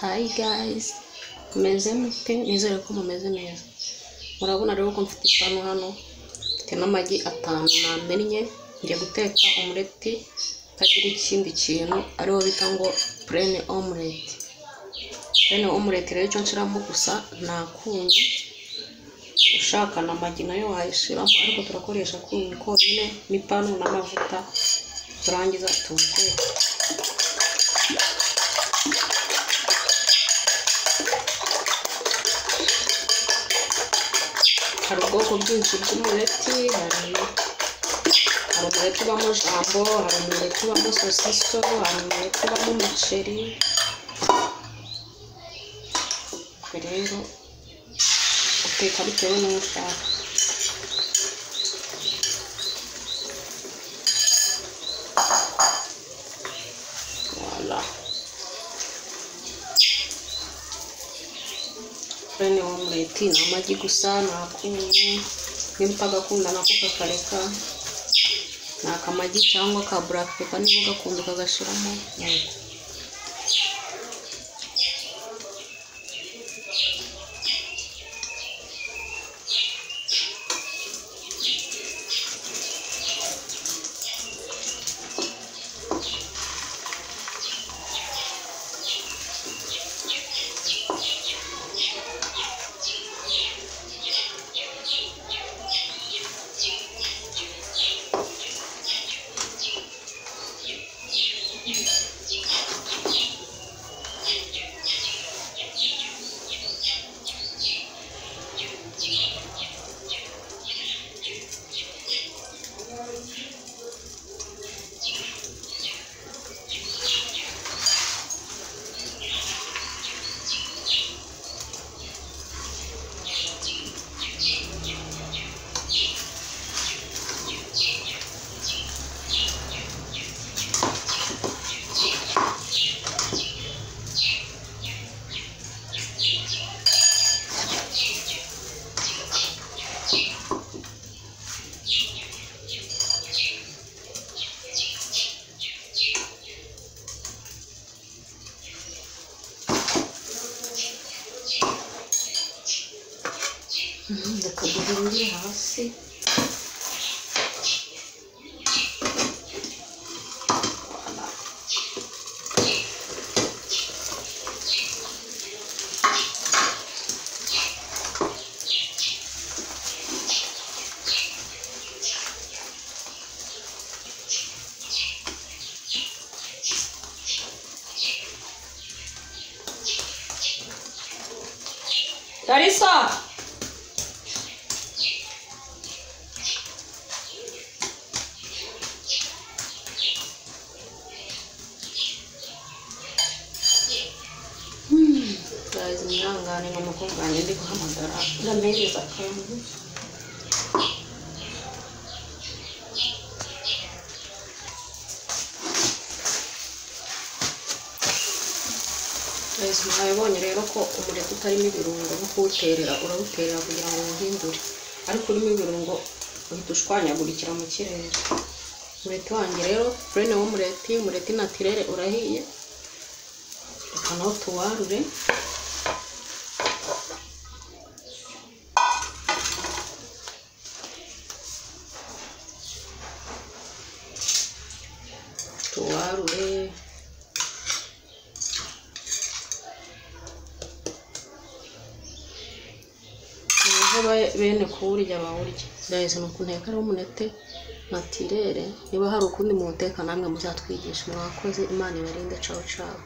Hi guys, meze mute? Nizere ko mumeze neza. Murabona rero ko mfite ipanu hano, mfite n'amagi 5 namennye, ngiye guteka omelette tagira ikindi kintu ariho bita ngo plain omelette. Plain omelette rero cyo nshiramo gusa nakunye, ushaka na magi nayo wayishiramo, ariko turakoresha kunye konyine n'ipanu n'amavuta turangiza tuteka. Hari ubwoko bwinshi bw'umuleti, hari umuleti ubamo jambo, hari umuleti ubamo sosiso, hari umuleti ubamo umuceri. Rero uteka bitewe n'uwo ushaka. Voilà. Plain omelette na magi gusa nakunye, nimpagakunda nako kakareka, nakamagi cyangwa ka black pepper niba gakunda kagashiramo. Reka duhurire hasi. Larissa! Guys, mwihangane n'umukobwa wanjye ndi guhamagara ndamereza akantu. Guys, mwabonye rero ko umureti utarimo ibirungo no kuwuterera urawuterera kugira ngo uhindure, ariko urimo ibirungo uhita ushwanyagurikira mu kirere. Umureti wanjye rero plain omelette naturelle urahiye. Reka nawo tuwarure. Tuwarure. Bene kuwurya bawurya. Guys, nuko nteka ari omelette naturelle. Niba hari ukundi muwuteka namwe muzatwigisha. Mwakoze, Imana ibarinde. Ciao ciao.